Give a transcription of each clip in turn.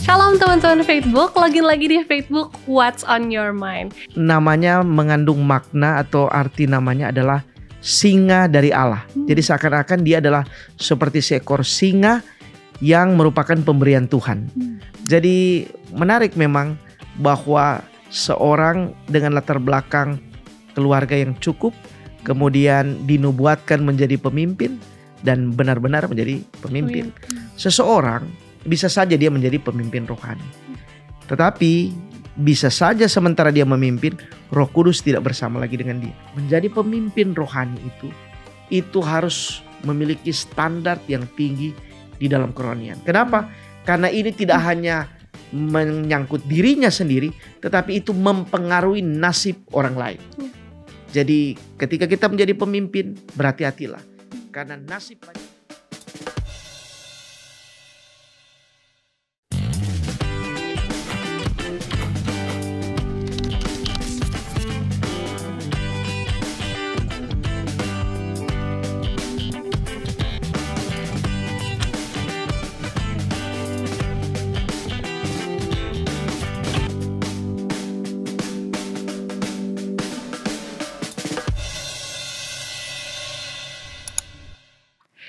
Shalom teman-teman Facebook, login lagi di Facebook What's on Your Mind. Namanya mengandung makna atau arti namanya adalah singa dari Allah. Jadi seakan-akan dia adalah seperti seekor singa yang merupakan pemberian Tuhan. Jadi menarik memang bahwa seorang dengan latar belakang keluarga yang cukup, kemudian dinubuatkan menjadi pemimpin dan benar-benar menjadi pemimpin. Seseorang bisa saja dia menjadi pemimpin rohani. Tetapi bisa saja sementara dia memimpin, Roh Kudus tidak bersama lagi dengan dia. Menjadi pemimpin rohani itu harus memiliki standar yang tinggi di dalam kerohanian. Kenapa? Karena ini tidak hanya menyangkut dirinya sendiri, tetapi itu mempengaruhi nasib orang lain. Jadi ketika kita menjadi pemimpin, berhati-hatilah. Karena nasib banyak.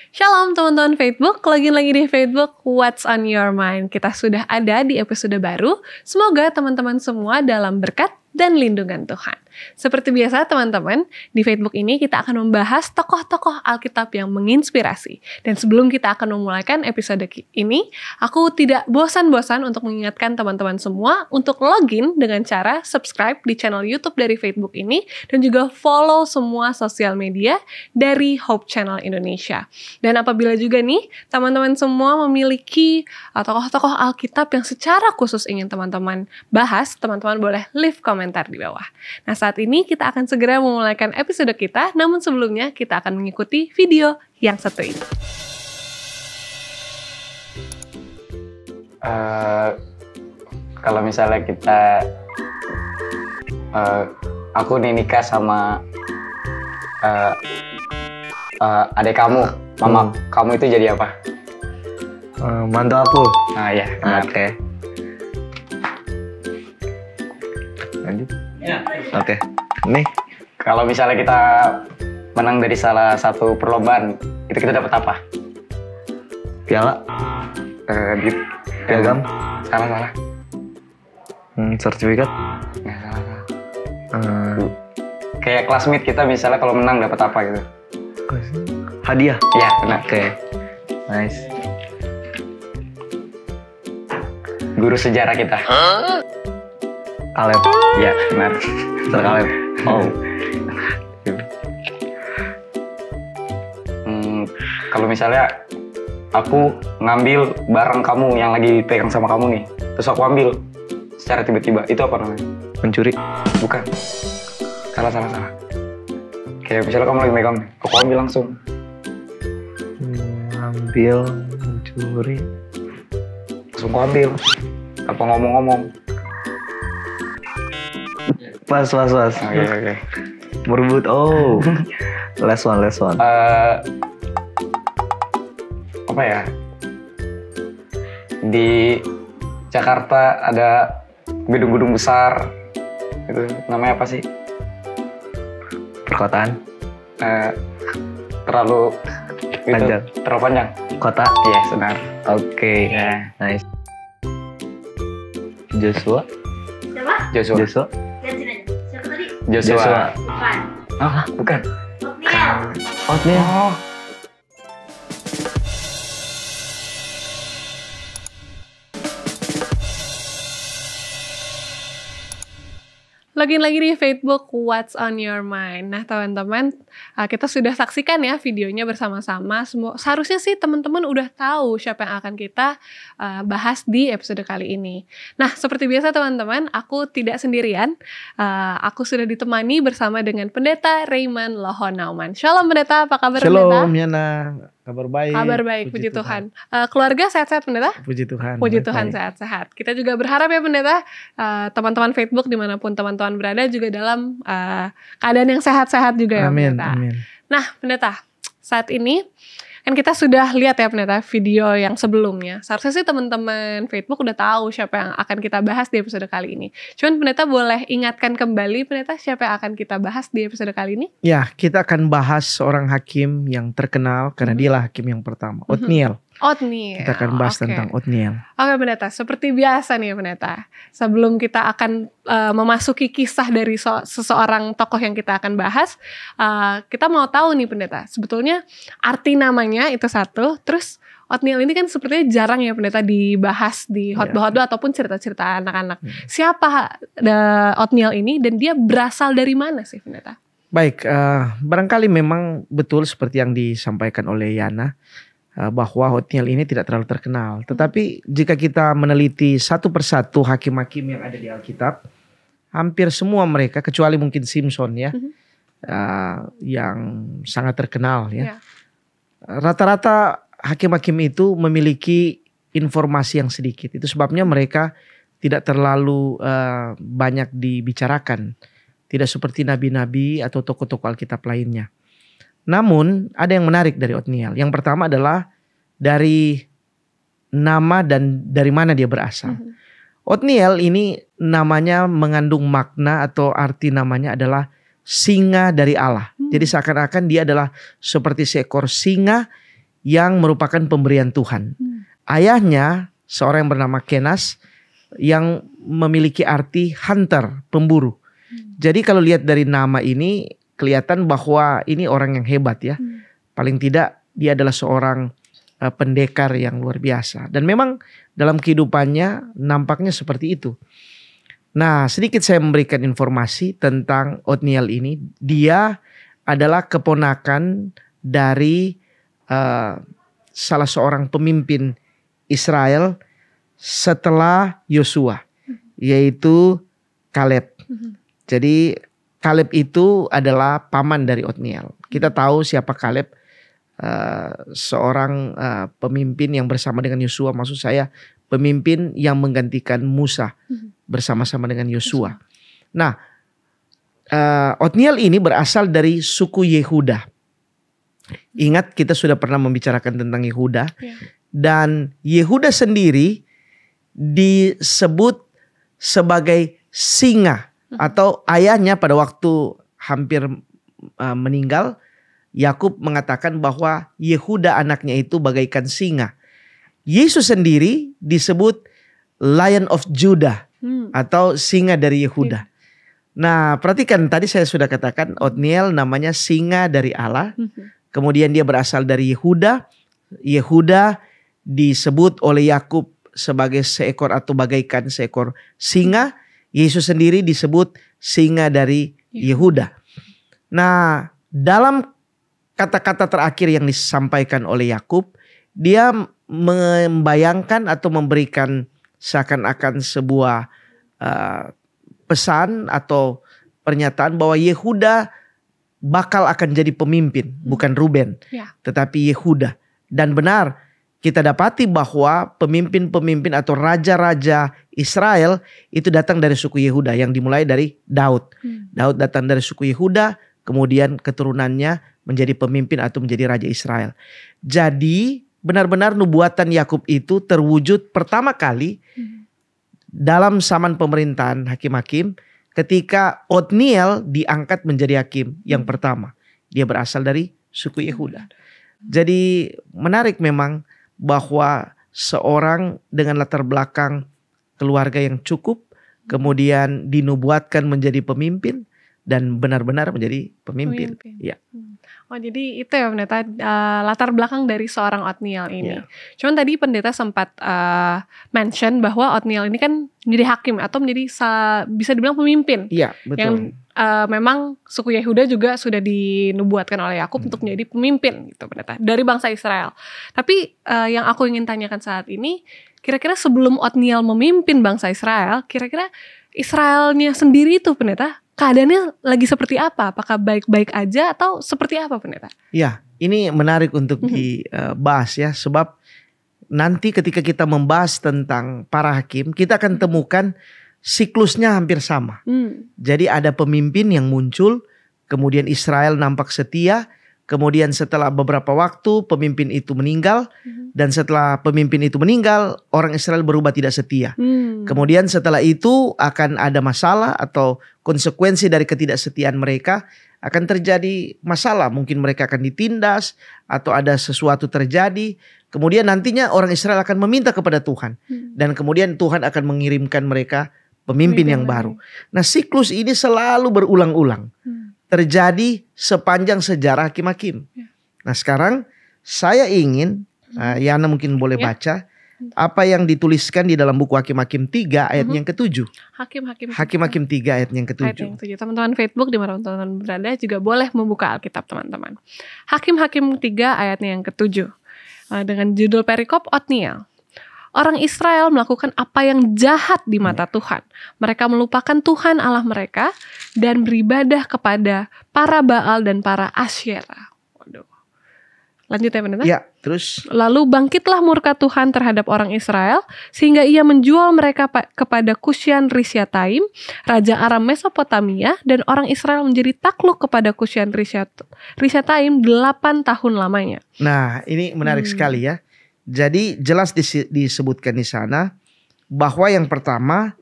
Shalom teman-teman Facebook, login lagi di Facebook What's on Your Mind. Kita sudah ada di episode baru. Semoga teman-teman semua dalam berkat dan lindungan Tuhan. Seperti biasa teman-teman, di Facebook ini kita akan membahas tokoh-tokoh Alkitab yang menginspirasi. Dan sebelum kita akan memulaikan episode ini, aku tidak bosan-bosan untuk mengingatkan teman-teman semua untuk login dengan cara subscribe di channel YouTube dari Facebook ini dan juga follow semua sosial media dari Hope Channel Indonesia. Dan apabila juga nih, teman-teman semua memiliki tokoh-tokoh Alkitab yang secara khusus ingin teman-teman bahas, teman-teman boleh leave komentar di bawah. Nah, saat ini kita akan segera memulaikan episode kita, namun sebelumnya kita akan mengikuti video yang satu ini. Kalau misalnya kita, aku nih nikah sama adik kamu, mama kamu itu jadi apa? Mantu aku. Ah ya, Oke. Lanjut. Oke. Nih, kalau misalnya kita menang dari salah satu perlombaan, itu kita dapat apa? piala, Di piagam, salah. sertifikat, Nggak salah. Kayak classmate kita misalnya kalau menang dapat apa gitu? hadiah. Iya, benar. Oke. Nice. Guru sejarah kita. Kaleb. Iya, benar. Mister Kaleb. Oh. Kalau misalnya aku ngambil barang kamu yang lagi dipegang sama kamu nih, terus aku ambil secara tiba-tiba, itu apa namanya? Pencuri. Bukan. Salah. Kayak misalnya kamu lagi megang, aku ambil langsung. Ambil, mencuri. Langsung aku ambil. Apa ngomong-ngomong? Pas. Oke. Merebut. Oh. Last one. Apa ya? Di Jakarta ada gedung-gedung besar. Itu namanya apa sih? Perkotaan. Terlalu Panjang. Terlalu panjang. Kota. Iya, benar. Oke. Ya. Nice. Joshua. Siapa? Joshua. Ganti aja. Siapa tadi? Joshua. Bukan. Ah, bukan. Otniel. Otniel. Oh. Login lagi di Facebook What's on Your Mind. Nah teman-teman, kita sudah saksikan ya videonya bersama-sama. Seharusnya sih teman-teman udah tahu siapa yang akan kita bahas di episode kali ini. Nah seperti biasa teman-teman, aku tidak sendirian. Aku sudah ditemani bersama dengan Pendeta Raymond Lohonauman. Shalom Pendeta, apa kabar Pendeta? Shalom Yana. Kabar baik. Kabar baik, puji Tuhan. Keluarga sehat-sehat Pendeta? Puji Tuhan. Puji Tuhan, sehat-sehat. Kita juga berharap ya Pendeta, teman-teman Facebook dimanapun teman-teman berada juga dalam keadaan yang sehat-sehat juga ya Amin, Pendeta. amin. Nah Pendeta, saat ini Kan kita sudah lihat ya pendeta video yang sebelumnya. Seharusnya sih teman-teman Facebook udah tahu siapa yang akan kita bahas di episode kali ini. Cuman pendeta boleh ingatkan kembali pendeta siapa yang akan kita bahas di episode kali ini? Ya, kita akan bahas seorang hakim yang terkenal karena dialah hakim yang pertama, Othniel. Othniel. Kita akan bahas tentang Othniel. Oke pendeta, seperti biasa nih pendeta. Sebelum kita akan memasuki kisah dari seseorang tokoh yang kita akan bahas, kita mau tahu nih pendeta, sebetulnya arti namanya itu satu, terus Othniel ini kan sepertinya jarang ya pendeta dibahas di khotbah-khotbah ataupun cerita-cerita anak-anak. Siapa Othniel ini dan dia berasal dari mana sih pendeta? Baik, barangkali memang betul seperti yang disampaikan oleh Yana, bahwa Othniel ini tidak terlalu terkenal. Tetapi jika kita meneliti satu persatu hakim-hakim yang ada di Alkitab, hampir semua mereka kecuali mungkin Simpson ya, yang sangat terkenal ya. Rata-rata hakim-hakim itu memiliki informasi yang sedikit. Itu sebabnya mereka tidak terlalu banyak dibicarakan. Tidak seperti nabi-nabi atau tokoh-tokoh Alkitab lainnya. Namun ada yang menarik dari Othniel. Yang pertama adalah dari nama dan dari mana dia berasal. Othniel ini namanya mengandung makna atau arti namanya adalah singa dari Allah. Jadi seakan-akan dia adalah seperti seekor singa yang merupakan pemberian Tuhan. Ayahnya seorang yang bernama Kenas yang memiliki arti hunter, pemburu. Jadi kalau lihat dari nama ini kelihatan bahwa ini orang yang hebat ya. Paling tidak dia adalah seorang pendekar yang luar biasa. Dan memang dalam kehidupannya nampaknya seperti itu. Nah, sedikit saya memberikan informasi tentang Othniel ini. Dia adalah keponakan dari salah seorang pemimpin Israel setelah Yosua, yaitu Kaleb. Jadi Kaleb itu adalah paman dari Othniel. Kita tahu siapa Kaleb, seorang pemimpin yang bersama dengan Yosua. Maksud saya pemimpin yang menggantikan Musa bersama-sama dengan Yosua. Nah, Othniel ini berasal dari suku Yehuda. Ingat kita sudah pernah membicarakan tentang Yehuda. Dan Yehuda sendiri disebut sebagai singa. Atau ayahnya pada waktu hampir meninggal, Yakub mengatakan bahwa Yehuda anaknya itu bagaikan singa. Yesus sendiri disebut Lion of Judah atau singa dari Yehuda. Nah, perhatikan tadi saya sudah katakan Othniel namanya singa dari Allah. Kemudian dia berasal dari Yehuda. Yehuda disebut oleh Yakub sebagai seekor atau bagaikan seekor singa. Yesus sendiri disebut singa dari Yehuda. Nah, dalam kata-kata terakhir yang disampaikan oleh Yakub, dia membayangkan atau memberikan seakan-akan sebuah pesan atau pernyataan bahwa Yehuda bakal akan jadi pemimpin, bukan Ruben, tetapi Yehuda. Dan benar, kita dapati bahwa pemimpin-pemimpin atau raja-raja Israel itu datang dari suku Yehuda yang dimulai dari Daud. Daud datang dari suku Yehuda, kemudian keturunannya menjadi pemimpin atau menjadi raja Israel. Jadi benar-benar nubuatan Yakub itu terwujud pertama kali dalam zaman pemerintahan hakim-hakim ketika Othniel diangkat menjadi hakim yang pertama. Dia berasal dari suku Yehuda. Jadi menarik memang bahwa seorang dengan latar belakang keluarga yang cukup kemudian dinubuatkan menjadi pemimpin dan benar-benar menjadi pemimpin. Ya. Oh, jadi itu ya pendeta latar belakang dari seorang Othniel ini. Cuman tadi pendeta sempat mention bahwa Othniel ini kan menjadi hakim atau menjadi bisa dibilang pemimpin. Iya, betul. Yang memang suku Yehuda juga sudah dinubuatkan oleh Yakub untuk menjadi pemimpin gitu pendeta dari bangsa Israel. Tapi yang aku ingin tanyakan saat ini, kira-kira sebelum Othniel memimpin bangsa Israel, kira-kira Israelnya sendiri itu pendeta keadaannya lagi seperti apa? Apakah baik-baik aja atau seperti apa pendeta? Ya, ini menarik untuk dibahas ya, sebab nanti ketika kita membahas tentang para hakim, kita akan temukan siklusnya hampir sama. Jadi ada pemimpin yang muncul, kemudian Israel nampak setia, Kemudian setelah beberapa waktu pemimpin itu meninggal. Dan setelah pemimpin itu meninggal, orang Israel berubah tidak setia. Kemudian setelah itu akan ada masalah atau konsekuensi dari ketidaksetiaan mereka. Akan terjadi masalah, mungkin mereka akan ditindas atau ada sesuatu terjadi. Kemudian nantinya orang Israel akan meminta kepada Tuhan. Dan kemudian Tuhan akan mengirimkan mereka pemimpin yang baru. Nah, siklus ini selalu berulang-ulang. Terjadi sepanjang sejarah hakim-hakim. Nah, sekarang saya ingin, Yana mungkin boleh baca apa yang dituliskan di dalam buku Hakim-Hakim 3 ayat yang ke-7. Hakim-Hakim 3 ayat yang ke-7. Teman-teman Facebook di mana teman-teman berada juga boleh membuka Alkitab teman-teman. Hakim-Hakim 3 ayatnya yang ke-7. Dengan judul perikop Otniel. Orang Israel melakukan apa yang jahat di mata Tuhan. Mereka melupakan Tuhan Allah mereka dan beribadah kepada para Baal dan para Asyera. Waduh. Lanjut ya pendeta? Ya, terus. Lalu bangkitlah murka Tuhan terhadap orang Israel sehingga ia menjual mereka kepada Kusyan Rishyataim, raja Aram Mesopotamia, dan orang Israel menjadi takluk kepada Kusyan Rishyataim 8 tahun lamanya. Nah, ini menarik sekali ya. Jadi jelas disebutkan di sana bahwa yang pertama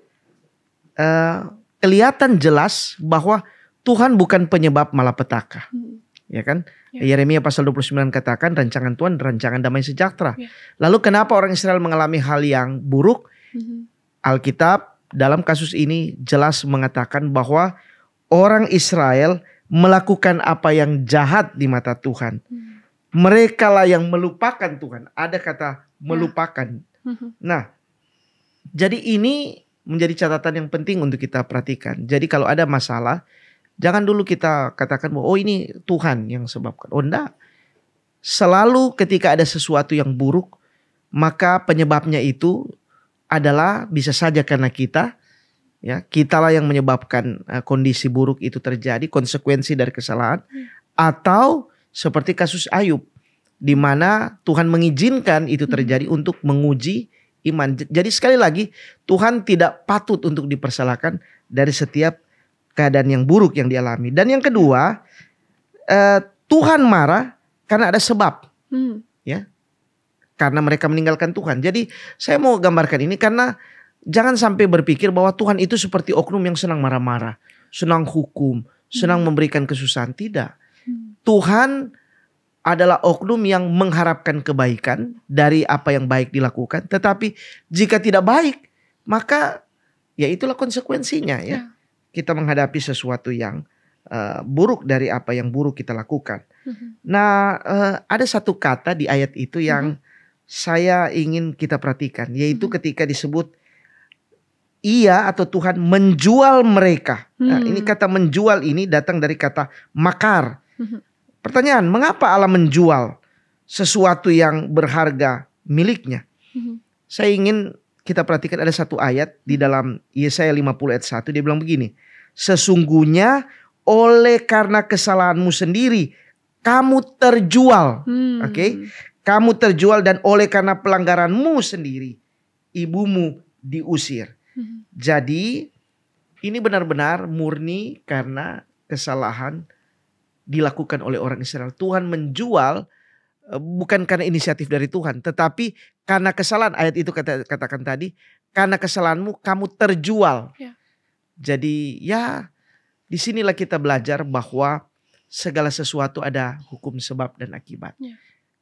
kelihatan jelas bahwa Tuhan bukan penyebab malapetaka. Ya kan? Yeremia pasal 29 katakan rancangan Tuhan rancangan damai sejahtera. Lalu kenapa orang Israel mengalami hal yang buruk? Alkitab dalam kasus ini jelas mengatakan bahwa orang Israel melakukan apa yang jahat di mata Tuhan. Mereka lah yang melupakan Tuhan. Ada kata melupakan. Nah, jadi ini menjadi catatan yang penting untuk kita perhatikan. Jadi kalau ada masalah, jangan dulu kita katakan bahwa oh ini Tuhan yang sebabkan. Oh enggak. Selalu ketika ada sesuatu yang buruk, maka penyebabnya itu adalah bisa saja karena kita. Ya, kitalah yang menyebabkan kondisi buruk itu terjadi, konsekuensi dari kesalahan. Atau seperti kasus Ayub, di mana Tuhan mengizinkan itu terjadi untuk menguji iman. Jadi sekali lagi, Tuhan tidak patut untuk dipersalahkan dari setiap keadaan yang buruk yang dialami. Dan yang kedua, Tuhan marah karena ada sebab, ya, karena mereka meninggalkan Tuhan. Jadi saya mau gambarkan ini karena jangan sampai berpikir bahwa Tuhan itu seperti oknum yang senang marah-marah, senang hukum, senang memberikan kesusahan. Tidak. Tuhan adalah oknum yang mengharapkan kebaikan dari apa yang baik dilakukan. Tetapi jika tidak baik, maka ya itulah konsekuensinya ya. Kita menghadapi sesuatu yang buruk dari apa yang buruk kita lakukan. Nah, ada satu kata di ayat itu yang saya ingin kita perhatikan. Yaitu ketika disebut ia atau Tuhan menjual mereka. Nah, ini kata menjual ini datang dari kata makar. Pertanyaan, mengapa Allah menjual sesuatu yang berharga miliknya? Saya ingin kita perhatikan ada satu ayat di dalam Yesaya 50 ayat 1. Dia bilang begini. Sesungguhnya oleh karena kesalahanmu sendiri kamu terjual. Oke? Kamu terjual dan oleh karena pelanggaranmu sendiri ibumu diusir. Jadi ini benar-benar murni karena kesalahan dilakukan oleh orang Israel. Tuhan menjual bukan karena inisiatif dari Tuhan, tetapi karena kesalahan. Ayat itu katakan tadi, karena kesalahanmu kamu terjual. Jadi ya disinilah kita belajar bahwa segala sesuatu ada hukum sebab dan akibat.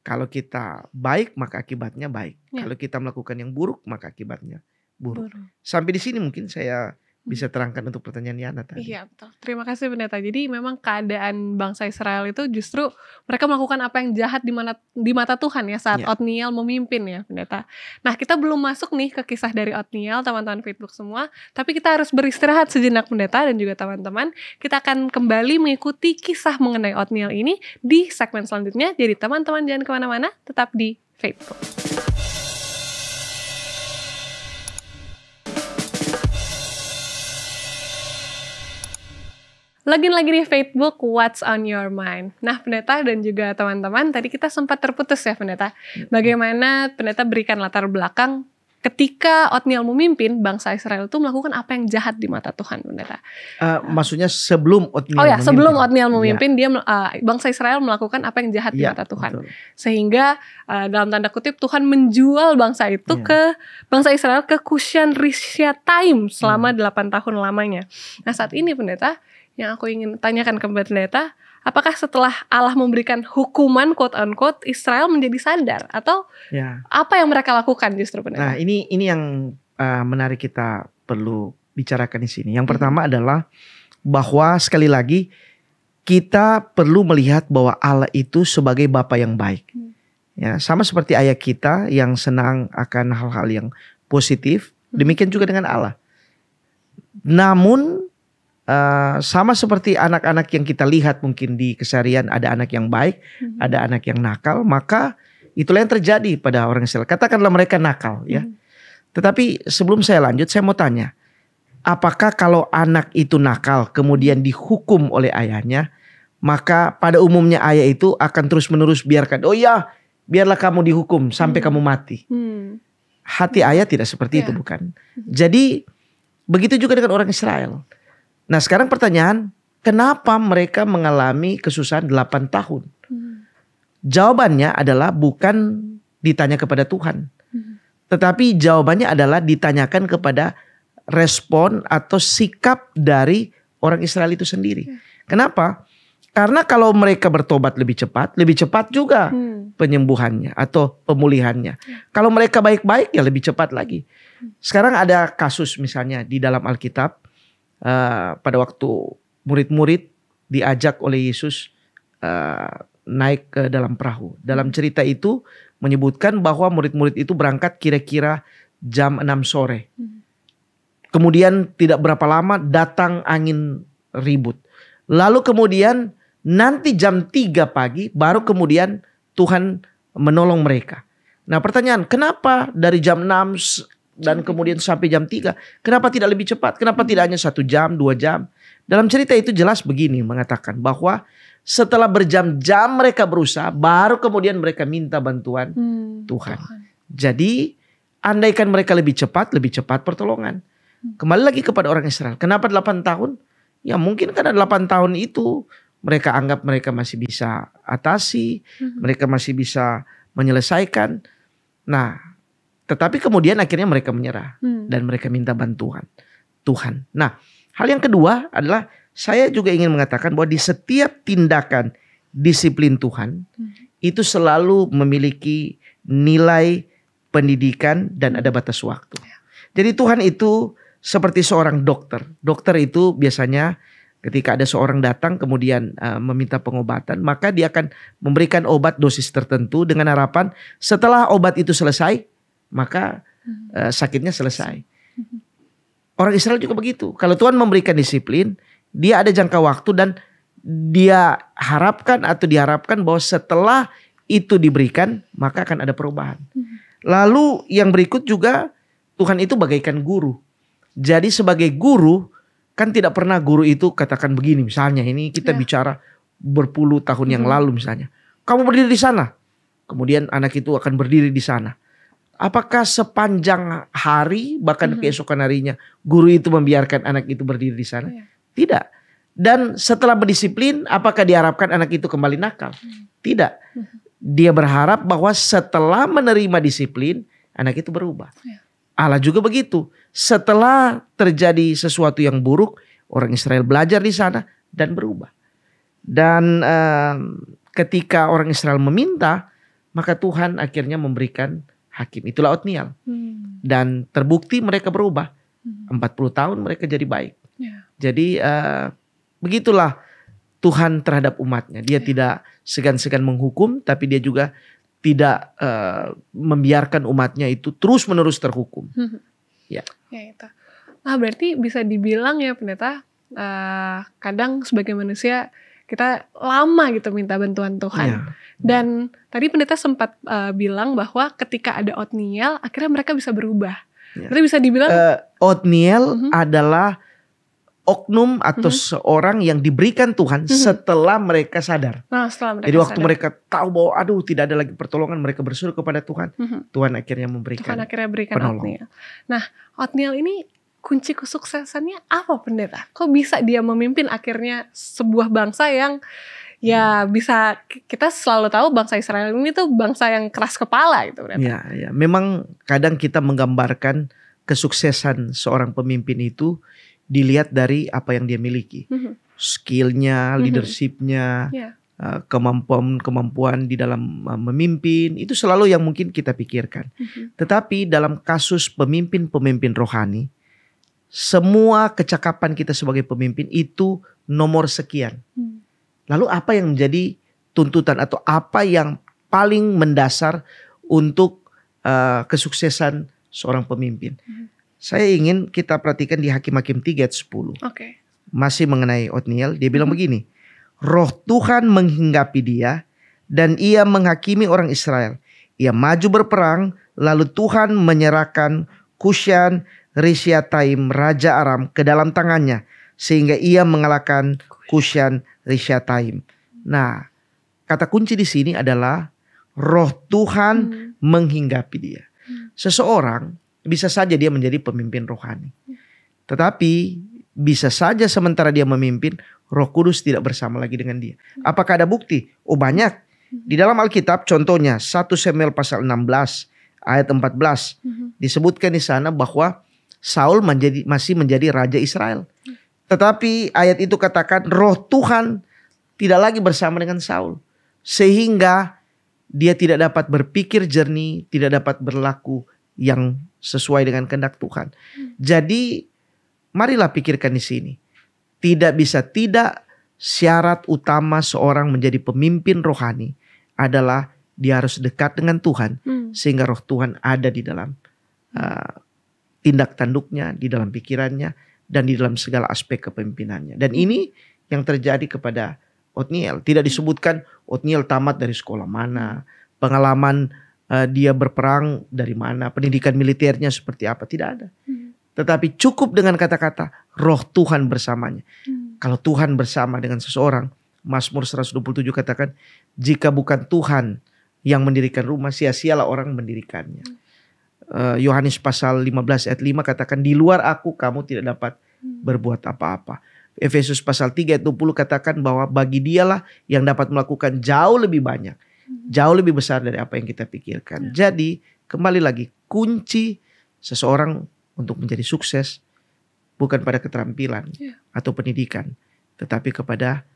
Kalau kita baik maka akibatnya baik. Kalau kita melakukan yang buruk maka akibatnya buruk. Sampai di sini mungkin saya bisa terangkan untuk pertanyaan Yana tadi. Iya betul. Terima kasih pendeta. Jadi memang keadaan bangsa Israel itu justru mereka melakukan apa yang jahat di mata Tuhan ya saat Otniel memimpin ya pendeta. Nah kita belum masuk nih ke kisah dari Otniel teman-teman Facebook semua. Tapi kita harus beristirahat sejenak pendeta dan juga teman-teman. Kita akan kembali mengikuti kisah mengenai Otniel ini di segmen selanjutnya. Jadi teman-teman jangan kemana-mana, tetap di Facebook. Lagi-lagi di Facebook, What's on your mind? Nah, pendeta dan juga teman-teman, tadi kita sempat terputus ya pendeta. Bagaimana pendeta berikan latar belakang ketika Otniel memimpin, bangsa Israel itu melakukan apa yang jahat di mata Tuhan, pendeta. Maksudnya sebelum Otniel Oh ya, memimpin. sebelum Otniel memimpin, dia bangsa Israel melakukan apa yang jahat di Ya, mata Tuhan. betul. Sehingga dalam tanda kutip Tuhan menjual bangsa itu ke bangsa Israel ke Kushan Rishyataim selama 8 tahun lamanya. Nah, saat ini pendeta, yang aku ingin tanyakan ke pendeta, apakah setelah Allah memberikan hukuman quote unquote Israel menjadi sadar, atau apa yang mereka lakukan justru pendeta? Nah, ini yang menarik kita perlu bicarakan di sini. Yang pertama adalah bahwa sekali lagi kita perlu melihat bahwa Allah itu sebagai Bapa yang baik. Ya, sama seperti ayah kita yang senang akan hal-hal yang positif, demikian juga dengan Allah. Namun sama seperti anak-anak yang kita lihat mungkin di keseharian, ada anak yang baik, ada anak yang nakal, maka itulah yang terjadi pada orang Israel. Katakanlah mereka nakal, ya. Tetapi sebelum saya lanjut, saya mau tanya, apakah kalau anak itu nakal kemudian dihukum oleh ayahnya, maka pada umumnya ayah itu akan terus-menerus biarkan, oh ya, biarlah kamu dihukum sampai kamu mati. Hati ayah tidak seperti itu, bukan? Jadi begitu juga dengan orang Israel. Nah, sekarang pertanyaan, kenapa mereka mengalami kesusahan 8 tahun? Jawabannya adalah bukan ditanya kepada Tuhan. Tetapi jawabannya adalah ditanyakan kepada respon atau sikap dari orang Israel itu sendiri. Kenapa? Karena kalau mereka bertobat lebih cepat juga penyembuhannya atau pemulihannya. Kalau mereka baik-baik, ya lebih cepat lagi. Sekarang ada kasus misalnya di dalam Alkitab, pada waktu murid-murid diajak oleh Yesus naik ke dalam perahu. Dalam cerita itu menyebutkan bahwa murid-murid itu berangkat kira-kira jam 6 sore. Kemudian tidak berapa lama datang angin ribut. Lalu kemudian nanti jam 3 pagi baru kemudian Tuhan menolong mereka. Nah, pertanyaan, kenapa dari jam 6 dan kemudian sampai jam 3. Kenapa tidak lebih cepat? Kenapa tidak hanya 1 jam, 2 jam? Dalam cerita itu jelas begini mengatakan bahwa setelah berjam-jam mereka berusaha, baru kemudian mereka minta bantuan Tuhan. Jadi andaikan mereka lebih cepat pertolongan. Kembali lagi kepada orang Israel. Kenapa 8 tahun? Ya mungkin karena 8 tahun itu mereka anggap mereka masih bisa atasi, mereka masih bisa menyelesaikan. Nah, tetapi kemudian akhirnya mereka menyerah dan mereka minta bantuan Tuhan. Nah, hal yang kedua adalah saya juga ingin mengatakan bahwa di setiap tindakan disiplin Tuhan itu selalu memiliki nilai pendidikan dan ada batas waktu. Jadi Tuhan itu seperti seorang dokter. Dokter itu biasanya ketika ada seorang datang kemudian meminta pengobatan, maka dia akan memberikan obat dosis tertentu dengan harapan setelah obat itu selesai, maka sakitnya selesai. Orang Israel juga begitu. Kalau Tuhan memberikan disiplin, dia ada jangka waktu dan dia diharapkan bahwa setelah itu diberikan, maka akan ada perubahan. Lalu yang berikut juga, Tuhan itu bagaikan guru. Jadi sebagai guru, kan tidak pernah guru itu katakan begini, misalnya ini kita bicara berpuluh tahun yang lalu misalnya. Kamu berdiri di sana. Kemudian anak itu akan berdiri di sana. Apakah sepanjang hari bahkan keesokan harinya guru itu membiarkan anak itu berdiri di sana? Tidak. Dan setelah berdisiplin, apakah diharapkan anak itu kembali nakal? Tidak. Dia berharap bahwa setelah menerima disiplin, anak itu berubah. Allah juga begitu. Setelah terjadi sesuatu yang buruk, orang Israel belajar di sana dan berubah. Dan ketika orang Israel meminta, maka Tuhan akhirnya memberikan hakim. Itulah Otniel. Dan terbukti mereka berubah. 40 tahun mereka jadi baik. Jadi begitulah Tuhan terhadap umatnya. Dia tidak segan-segan menghukum, tapi dia juga tidak membiarkan umatnya itu terus-menerus terhukum. Ya itu. Nah, berarti bisa dibilang ya pendeta, kadang sebagai manusia kita lama gitu minta bantuan Tuhan. Dan tadi pendeta sempat bilang bahwa ketika ada Otniel, akhirnya mereka bisa berubah. Berarti bisa dibilang Otniel adalah oknum atau seorang yang diberikan Tuhan setelah mereka sadar. Nah, setelah mereka Jadi waktu sadar. mereka tahu bahwa aduh tidak ada lagi pertolongan, mereka berseru kepada Tuhan. Tuhan akhirnya memberikan Tuhan akhirnya berikan penolong. Othniel. Nah, Othniel ini kunci kesuksesannya apa, pendeta? Kok bisa dia memimpin akhirnya sebuah bangsa yang ya bisa, kita selalu tahu bangsa Israel ini tuh bangsa yang keras kepala itu, pendeta. Ya, memang kadang kita menggambarkan kesuksesan seorang pemimpin itu dilihat dari apa yang dia miliki. Skillnya, leadershipnya, Ya. kemampuan di dalam memimpin, itu selalu yang mungkin kita pikirkan. Tetapi dalam kasus pemimpin-pemimpin rohani, semua kecakapan kita sebagai pemimpin itu nomor sekian. Lalu apa yang menjadi tuntutan atau apa yang paling mendasar untuk kesuksesan seorang pemimpin? Saya ingin kita perhatikan di Hakim-Hakim 3 ayat 10. Oke. Masih mengenai Othniel, dia bilang begini. Roh Tuhan menghinggapi dia dan ia menghakimi orang Israel. Ia maju berperang, lalu Tuhan menyerahkan Kushan Rishyataim Raja Aram ke dalam tangannya, sehingga ia mengalahkan Kushan Rishyataim. Nah, kata kunci di sini adalah roh Tuhan menghinggapi dia. Seseorang bisa saja dia menjadi pemimpin rohani. Tetapi bisa saja sementara dia memimpin, Roh Kudus tidak bersama lagi dengan dia. Apakah ada bukti? Oh, banyak. Di dalam Alkitab contohnya 1 Samuel pasal 16 ayat 14 disebutkan di sana bahwa Saul masih menjadi raja Israel. Tetapi ayat itu katakan roh Tuhan tidak lagi bersama dengan Saul. Sehingga dia tidak dapat berpikir jernih, tidak dapat berlaku yang sesuai dengan kehendak Tuhan. Jadi marilah pikirkan di sini. Tidak bisa tidak, syarat utama seorang menjadi pemimpin rohani adalah dia harus dekat dengan Tuhan. Sehingga roh Tuhan ada di dalam tindak tanduknya, di dalam pikirannya, dan di dalam segala aspek kepemimpinannya. Dan ini yang terjadi kepada Othniel. Tidak disebutkan Othniel tamat dari sekolah mana, pengalaman dia berperang dari mana, pendidikan militernya seperti apa, tidak ada. Tetapi cukup dengan kata-kata roh Tuhan bersamanya. Kalau Tuhan bersama dengan seseorang, Mazmur 127 katakan, jika bukan Tuhan yang mendirikan rumah, sia-sialah orang mendirikannya. Yohanes pasal 15 ayat 5 katakan, di luar aku kamu tidak dapat berbuat apa-apa. Efesus pasal 3 ayat 20 katakan bahwa bagi dialah yang dapat melakukan jauh lebih banyak, jauh lebih besar dari apa yang kita pikirkan. Jadi kembali lagi, kunci seseorang untuk menjadi sukses bukan pada keterampilan atau pendidikan, tetapi kepada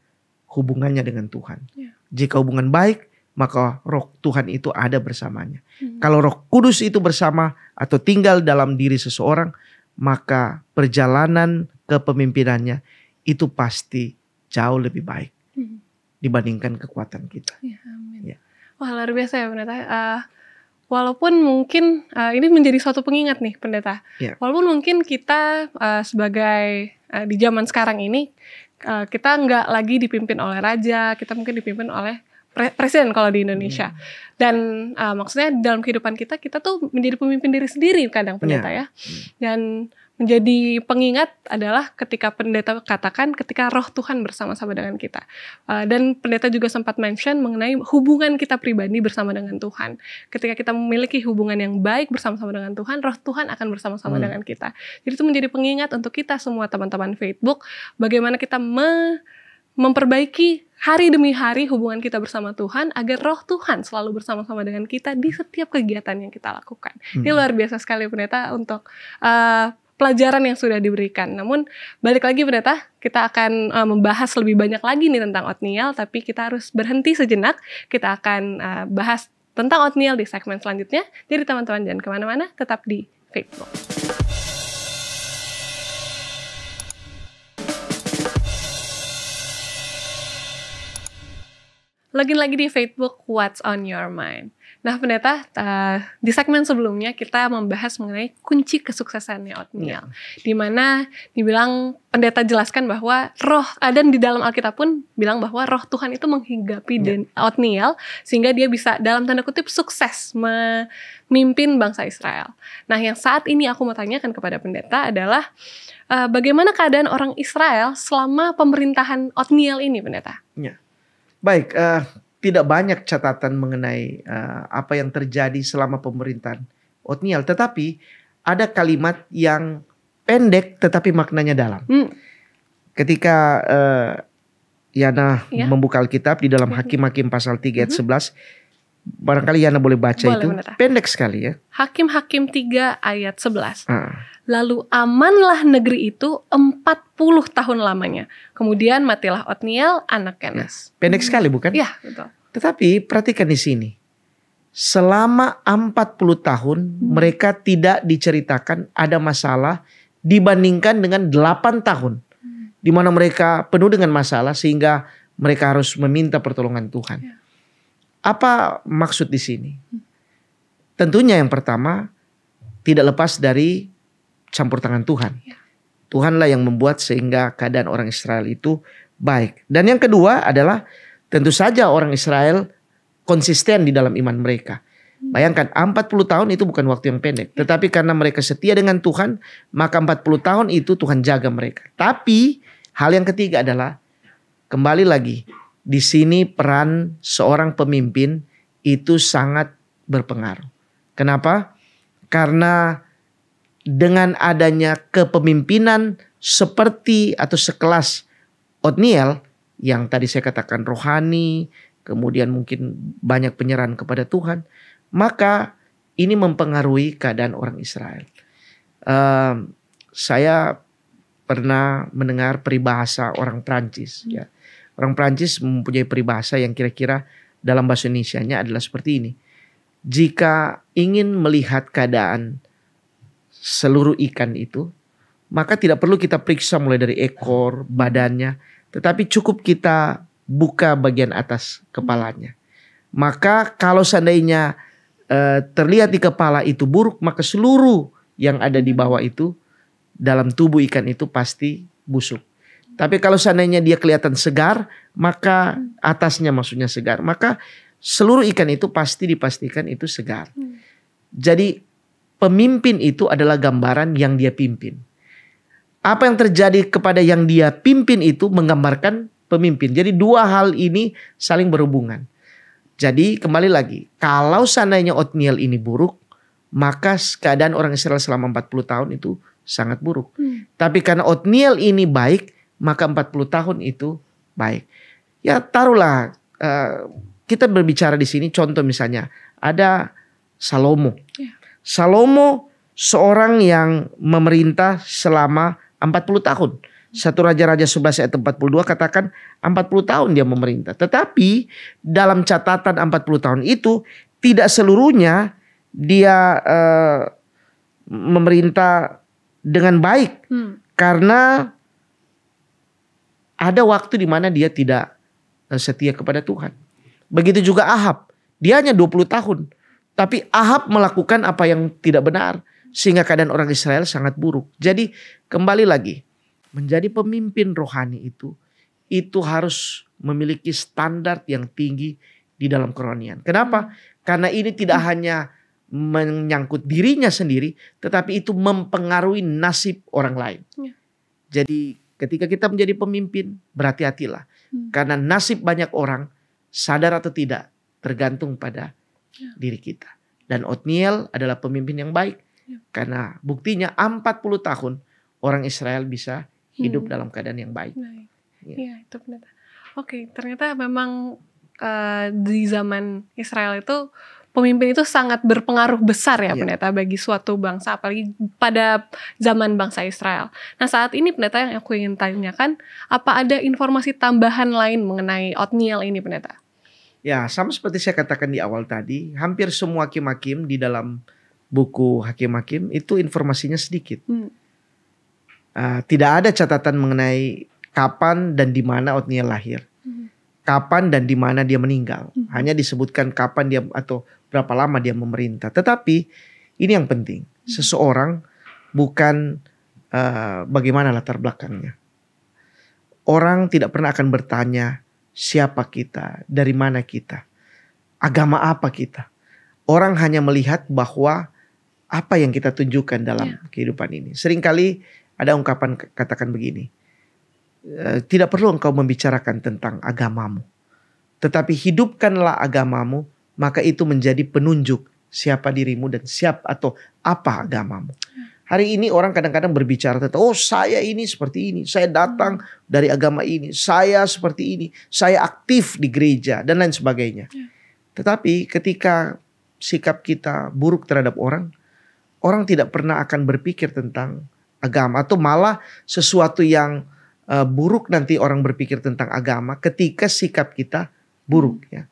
hubungannya dengan Tuhan. Jika hubungan baik, maka roh Tuhan itu ada bersamanya. Kalau Roh Kudus itu bersama atau tinggal dalam diri seseorang, maka perjalanan kepemimpinannya itu pasti jauh lebih baik dibandingkan kekuatan kita. Amin. Wah, luar biasa ya, pendeta. Walaupun mungkin ini menjadi suatu pengingat nih, pendeta. Walaupun mungkin kita sebagai di zaman sekarang ini kita nggak lagi dipimpin oleh raja, kita mungkin dipimpin oleh presiden kalau di Indonesia. Dan maksudnya dalam kehidupan kita tuh menjadi pemimpin diri sendiri kadang, pendeta ya. Dan menjadi pengingat adalah ketika pendeta katakan ketika roh Tuhan bersama-sama dengan kita. Dan pendeta juga sempat mention mengenai hubungan kita pribadi bersama dengan Tuhan. Ketika kita memiliki hubungan yang baik bersama-sama dengan Tuhan, roh Tuhan akan bersama-sama dengan kita. Jadi itu menjadi pengingat untuk kita semua teman-teman Facebook, bagaimana kita memperbaiki hari demi hari hubungan kita bersama Tuhan agar roh Tuhan selalu bersama-sama dengan kita di setiap kegiatan yang kita lakukan. Ini luar biasa sekali, pendeta, untuk pelajaran yang sudah diberikan. Namun balik lagi, pendeta, kita akan membahas lebih banyak lagi nih tentang Othniel, tapi kita harus berhenti sejenak. Kita akan bahas tentang Othniel di segmen selanjutnya. Jadi teman-teman jangan kemana-mana, tetap di Facebook. login lagi di Facebook What's on Your Mind. Nah pendeta, di segmen sebelumnya kita membahas mengenai kunci kesuksesannya Othniel. Di mana dibilang pendeta jelaskan bahwa roh, dan di dalam Alkitab pun bilang bahwa roh Tuhan itu menghinggapi Othniel sehingga dia bisa dalam tanda kutip sukses memimpin bangsa Israel. Nah yang saat ini aku mau tanyakan kepada pendeta adalah bagaimana keadaan orang Israel selama pemerintahan Othniel ini pendeta? Ya. Baik, tidak banyak catatan mengenai apa yang terjadi selama pemerintahan Othniel, tetapi ada kalimat yang pendek tetapi maknanya dalam. Ketika Yana membuka Alkitab di dalam Hakim-Hakim pasal 3 ayat 11, barangkali Yana boleh baca. Boleh, itu bener. Pendek sekali ya. Hakim-Hakim 3 ayat 11. Lalu amanlah negeri itu 40 tahun lamanya. Kemudian matilah Othniel anak Kenas. Pendek sekali bukan? Iya, betul. Tetapi perhatikan di sini. Selama 40 tahun mereka tidak diceritakan ada masalah dibandingkan dengan 8 tahun. Di mana mereka penuh dengan masalah sehingga mereka harus meminta pertolongan Tuhan. Apa maksud di sini? Tentunya yang pertama tidak lepas dari campur tangan Tuhan. Tuhanlah yang membuat sehingga keadaan orang Israel itu baik. Dan yang kedua adalah tentu saja orang Israel konsisten di dalam iman mereka. Bayangkan 40 tahun itu bukan waktu yang pendek. Tetapi karena mereka setia dengan Tuhan, maka 40 tahun itu Tuhan jaga mereka. Tapi hal yang ketiga adalah kembali lagi. Di sini peran seorang pemimpin itu sangat berpengaruh. Kenapa? Karena dengan adanya kepemimpinan seperti atau sekelas Othniel yang tadi saya katakan rohani, kemudian mungkin banyak penyerahan kepada Tuhan, maka ini mempengaruhi keadaan orang Israel. Saya pernah mendengar peribahasa orang Prancis. Ya. Orang Prancis mempunyai peribahasa yang kira-kira dalam bahasa Indonesianya adalah seperti ini. Jika ingin melihat keadaan seluruh ikan itu, maka tidak perlu kita periksa mulai dari ekor, badannya, tetapi cukup kita buka bagian atas kepalanya. Maka kalau seandainya terlihat di kepala itu buruk, maka seluruh yang ada di bawah itu dalam tubuh ikan itu pasti busuk. Tapi kalau seandainya dia kelihatan segar, maka atasnya maksudnya segar, maka seluruh ikan itu pasti dipastikan itu segar. Jadi pemimpin itu adalah gambaran yang dia pimpin. Apa yang terjadi kepada yang dia pimpin itu menggambarkan pemimpin. Jadi dua hal ini saling berhubungan. Jadi kembali lagi, kalau seandainya Othniel ini buruk, maka keadaan orang Israel selama 40 tahun itu sangat buruk. Tapi karena Othniel ini baik, maka 40 tahun itu baik. Ya taruhlah kita berbicara di sini contoh misalnya ada Salomo. Salomo seorang yang memerintah selama 40 tahun. 1 Raja-Raja 11 ayat 42 katakan 40 tahun dia memerintah. Tetapi dalam catatan 40 tahun itu tidak seluruhnya dia memerintah dengan baik. Karena ada waktu di mana dia tidak setia kepada Tuhan. Begitu juga Ahab. Dia hanya 20 tahun. Tapi Ahab melakukan apa yang tidak benar. Sehingga keadaan orang Israel sangat buruk. Jadi kembali lagi. Menjadi pemimpin rohani itu harus memiliki standar yang tinggi di dalam kerohanian. Kenapa? Karena ini tidak hanya menyangkut dirinya sendiri, tetapi itu mempengaruhi nasib orang lain. Jadi ketika kita menjadi pemimpin, berhati-hatilah. Karena nasib banyak orang, sadar atau tidak, tergantung pada diri kita. Dan Othniel adalah pemimpin yang baik. Karena buktinya 40 tahun orang Israel bisa hidup dalam keadaan yang baik. Iya, itu benar. Oke, ternyata memang di zaman Israel itu pemimpin itu sangat berpengaruh besar ya pendeta bagi suatu bangsa, apalagi pada zaman bangsa Israel. Nah saat ini pendeta yang aku ingin tanyakan, apa ada informasi tambahan lain mengenai Othniel ini pendeta? Ya sama seperti saya katakan di awal tadi, hampir semua hakim-hakim di dalam buku Hakim-Hakim itu informasinya sedikit. Tidak ada catatan mengenai kapan dan di mana Othniel lahir. kapan dan di mana dia meninggal. Hanya disebutkan kapan dia atau berapa lama dia memerintah. Tetapi ini yang penting. Seseorang bukan bagaimana latar belakangnya. Orang tidak pernah akan bertanya siapa kita, dari mana kita, agama apa kita. Orang hanya melihat bahwa apa yang kita tunjukkan dalam kehidupan ini. Seringkali ada ungkapan katakan begini. Tidak perlu engkau membicarakan tentang agamamu. Tetapi hidupkanlah agamamu, maka itu menjadi penunjuk siapa dirimu dan siapa atau apa agamamu. Hari ini orang kadang-kadang berbicara tentang, oh saya ini seperti ini, saya datang dari agama ini, saya seperti ini, saya aktif di gereja dan lain sebagainya. Tetapi ketika sikap kita buruk terhadap orang, orang tidak pernah akan berpikir tentang agama. Atau malah sesuatu yang buruk nanti orang berpikir tentang agama ketika sikap kita buruk. Ya.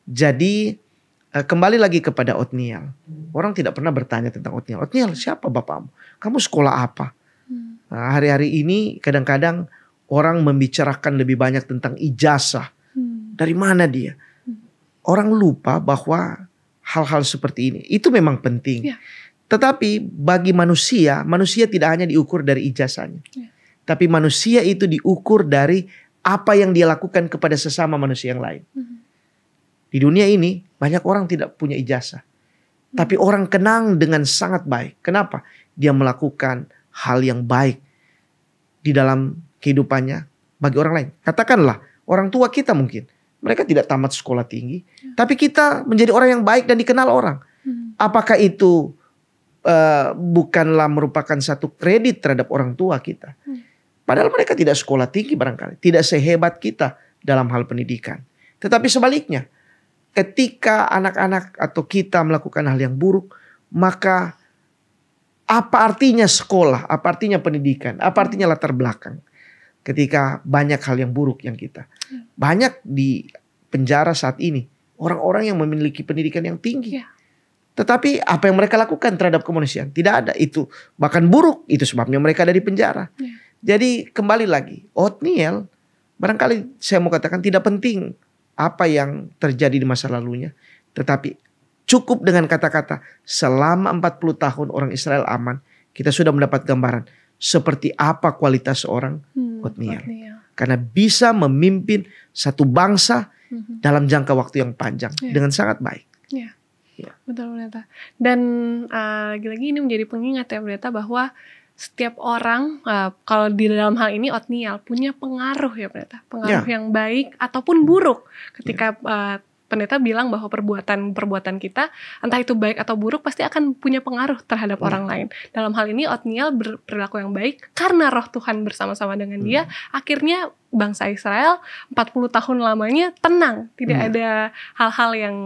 Jadi kembali lagi kepada Othniel. Orang tidak pernah bertanya tentang Othniel. Othniel siapa bapakmu? Kamu sekolah apa? Nah, hari-hari ini kadang-kadang orang membicarakan lebih banyak tentang ijazah. Dari mana dia? Orang lupa bahwa hal-hal seperti ini itu memang penting. Tetapi bagi manusia, manusia tidak hanya diukur dari ijazahnya. Tapi manusia itu diukur dari apa yang dia lakukan kepada sesama manusia yang lain. Di dunia ini banyak orang tidak punya ijazah. Tapi orang kenang dengan sangat baik. Kenapa? Dia melakukan hal yang baik di dalam kehidupannya bagi orang lain. Katakanlah orang tua kita mungkin. Mereka tidak tamat sekolah tinggi. Tapi kita menjadi orang yang baik dan dikenal orang. Apakah itu bukanlah merupakan satu kredit terhadap orang tua kita? Padahal mereka tidak sekolah tinggi barangkali. Tidak sehebat kita dalam hal pendidikan. Tetapi sebaliknya. Ketika anak-anak atau kita melakukan hal yang buruk. Maka apa artinya sekolah? Apa artinya pendidikan? Apa artinya latar belakang? Ketika banyak hal yang buruk yang kita. Banyak di penjara saat ini. Orang-orang yang memiliki pendidikan yang tinggi. Tetapi apa yang mereka lakukan terhadap kemanusiaan? Tidak ada. Itu bahkan buruk. Itu sebabnya mereka ada di penjara. Jadi kembali lagi. Othniel barangkali saya mau katakan tidak penting apa yang terjadi di masa lalunya. Tetapi cukup dengan kata-kata selama 40 tahun orang Israel aman. Kita sudah mendapat gambaran seperti apa kualitas seorang Othniel. Karena bisa memimpin satu bangsa dalam jangka waktu yang panjang dengan sangat baik. Betul pendeta. Dan lagi-lagi ini menjadi pengingat ya pendeta bahwa setiap orang kalau di dalam hal ini Othniel punya pengaruh ya pendeta, pengaruh yang baik ataupun buruk. Ketika pendeta bilang bahwa perbuatan kita entah itu baik atau buruk pasti akan punya pengaruh terhadap orang lain. Dalam hal ini Othniel berperilaku yang baik karena roh Tuhan bersama-sama dengan dia. Akhirnya bangsa Israel 40 tahun lamanya tenang, tidak ada hal-hal yang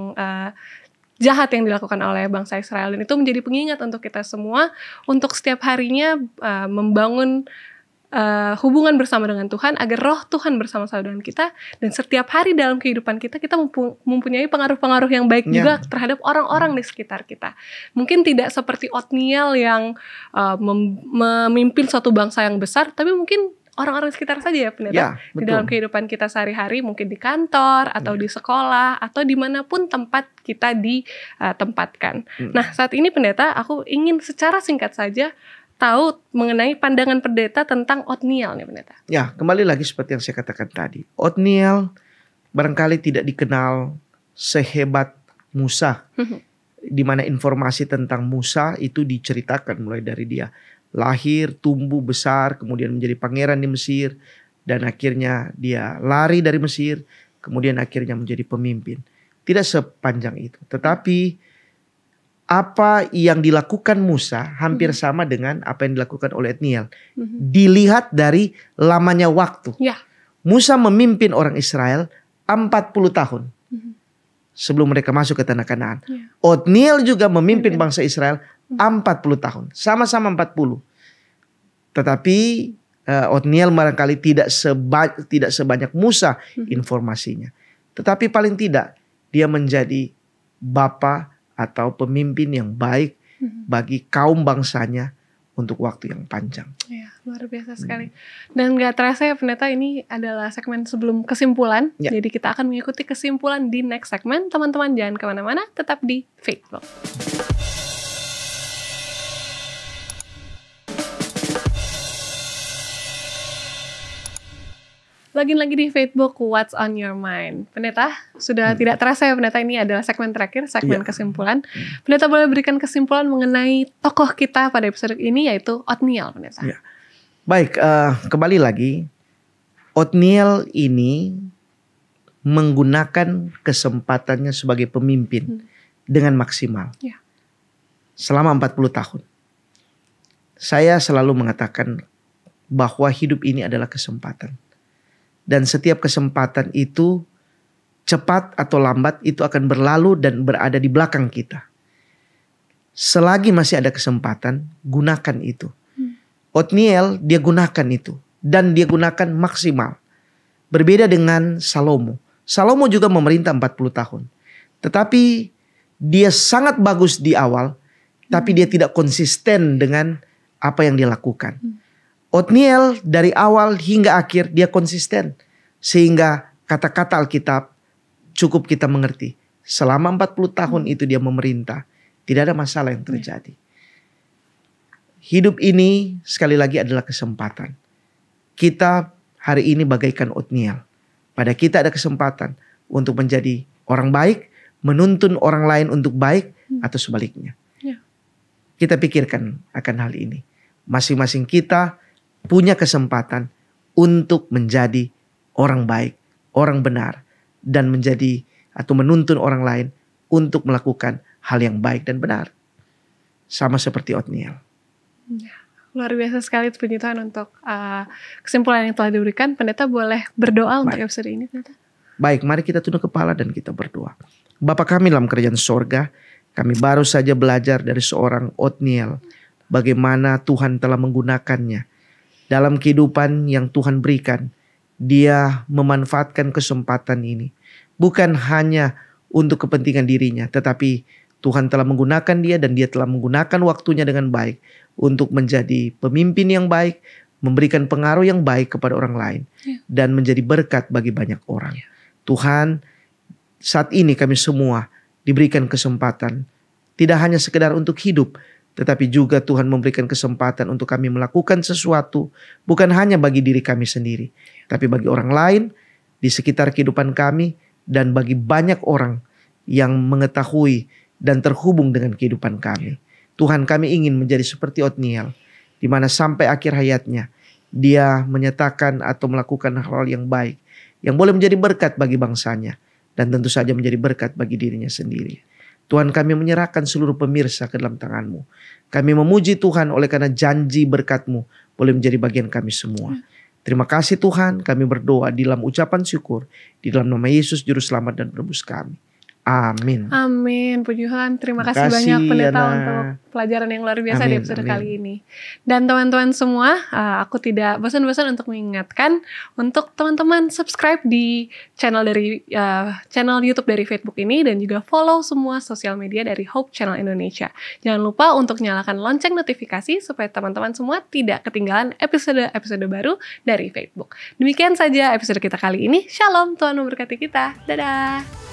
jahat yang dilakukan oleh bangsa Israel. Dan itu menjadi pengingat untuk kita semua untuk setiap harinya membangun hubungan bersama dengan Tuhan agar roh Tuhan bersama-sama dengan kita. Dan setiap hari dalam kehidupan kita mempunyai pengaruh-pengaruh yang baik juga terhadap orang-orang di sekitar kita. Mungkin tidak seperti Othniel yang memimpin suatu bangsa yang besar, tapi mungkin orang-orang sekitar saja ya pendeta. Di dalam kehidupan kita sehari-hari, mungkin di kantor atau di sekolah atau dimanapun tempat kita ditempatkan. Nah saat ini pendeta, aku ingin secara singkat saja tahu mengenai pandangan pendeta tentang Othniel nih pendeta. Ya, kembali lagi seperti yang saya katakan tadi. Othniel barangkali tidak dikenal sehebat Musa. Di mana informasi tentang Musa itu diceritakan mulai dari dia lahir, tumbuh, besar, kemudian menjadi pangeran di Mesir, dan akhirnya dia lari dari Mesir, kemudian akhirnya menjadi pemimpin. Tidak sepanjang itu. Tetapi apa yang dilakukan Musa hampir sama dengan apa yang dilakukan oleh Othniel. Dilihat dari lamanya waktu. Musa memimpin orang Israel 40 tahun. Sebelum mereka masuk ke tanah Kanaan. Othniel juga memimpin bangsa Israel 40 tahun. Sama-sama 40. Tetapi Othniel barangkali tidak sebanyak Musa informasinya. Tetapi paling tidak dia menjadi bapa atau pemimpin yang baik bagi kaum bangsanya untuk waktu yang panjang. Ya, luar biasa sekali. Dan gak terasa ya pendeta, ini adalah segmen sebelum kesimpulan. Ya. Jadi kita akan mengikuti kesimpulan di next segmen. Teman-teman jangan kemana-mana, tetap di Faithbook. Lagi-lagi di Faithbook, What's on Your Mind. Pendeta, sudah tidak terasa ya pendeta, ini adalah segmen terakhir, segmen kesimpulan. Pendeta boleh berikan kesimpulan mengenai tokoh kita pada episode ini, yaitu Othniel, pendeta. Ya. Baik, kembali lagi. Othniel ini menggunakan kesempatannya sebagai pemimpin dengan maksimal. Ya. Selama 40 tahun. Saya selalu mengatakan bahwa hidup ini adalah kesempatan. Dan setiap kesempatan itu cepat atau lambat itu akan berlalu dan berada di belakang kita. Selagi masih ada kesempatan, gunakan itu. Othniel dia gunakan itu. Dan dia gunakan maksimal. Berbeda dengan Salomo. Salomo juga memerintah 40 tahun. Tetapi dia sangat bagus di awal. Tapi dia tidak konsisten dengan apa yang dia lakukan. Othniel dari awal hingga akhir dia konsisten. Sehingga kata-kata Alkitab cukup kita mengerti. Selama 40 tahun itu dia memerintah. Tidak ada masalah yang terjadi. Hidup ini sekali lagi adalah kesempatan. Kita hari ini bagaikan Othniel. Pada kita ada kesempatan untuk menjadi orang baik. Menuntun orang lain untuk baik atau sebaliknya. Kita pikirkan akan hal ini. Masing-masing kita punya kesempatan untuk menjadi orang baik, orang benar, dan menjadi atau menuntun orang lain untuk melakukan hal yang baik dan benar. Sama seperti Othniel. Ya, luar biasa sekali puji Tuhan untuk kesimpulan yang telah diberikan. Pendeta boleh berdoa untuk episode ini, pendeta? Baik, mari kita tunduk kepala dan kita berdoa. Bapa kami dalam kerajaan sorga, kami baru saja belajar dari seorang Othniel. Bagaimana Tuhan telah menggunakannya dalam kehidupan yang Tuhan berikan. Dia memanfaatkan kesempatan ini. Bukan hanya untuk kepentingan dirinya. Tetapi Tuhan telah menggunakan dia dan dia telah menggunakan waktunya dengan baik. Untuk menjadi pemimpin yang baik. Memberikan pengaruh yang baik kepada orang lain. Dan menjadi berkat bagi banyak orang. Tuhan, saat ini kami semua diberikan kesempatan. Tidak hanya sekedar untuk hidup. Tetapi juga Tuhan memberikan kesempatan untuk kami melakukan sesuatu. Bukan hanya bagi diri kami sendiri. Tapi bagi orang lain di sekitar kehidupan kami. Dan bagi banyak orang yang mengetahui dan terhubung dengan kehidupan kami. Tuhan, kami ingin menjadi seperti Othniel. Di mana sampai akhir hayatnya dia menyatakan atau melakukan hal-hal yang baik. Yang boleh menjadi berkat bagi bangsanya. Dan tentu saja menjadi berkat bagi dirinya sendiri. Tuhan, kami menyerahkan seluruh pemirsa ke dalam tangan-Mu. Kami memuji Tuhan oleh karena janji berkat-Mu boleh menjadi bagian kami semua. Terima kasih Tuhan, kami berdoa di dalam ucapan syukur. Di dalam nama Yesus Juru Selamat dan Penebus kami. Amin. Amin. Puji Tuhan. Terima kasih banyak pendeta Yana. untuk pelajaran yang luar biasa di Amin, episode amin. kali ini. Dan teman-teman semua, aku tidak bosan-bosan untuk mengingatkan untuk teman-teman subscribe di channel dari channel YouTube dari Faithbook ini dan juga follow semua sosial media dari Hope Channel Indonesia. Jangan lupa untuk nyalakan lonceng notifikasi supaya teman-teman semua tidak ketinggalan episode-episode baru dari Faithbook. Demikian saja episode kita kali ini. Shalom, Tuhan memberkati kita. Dadah.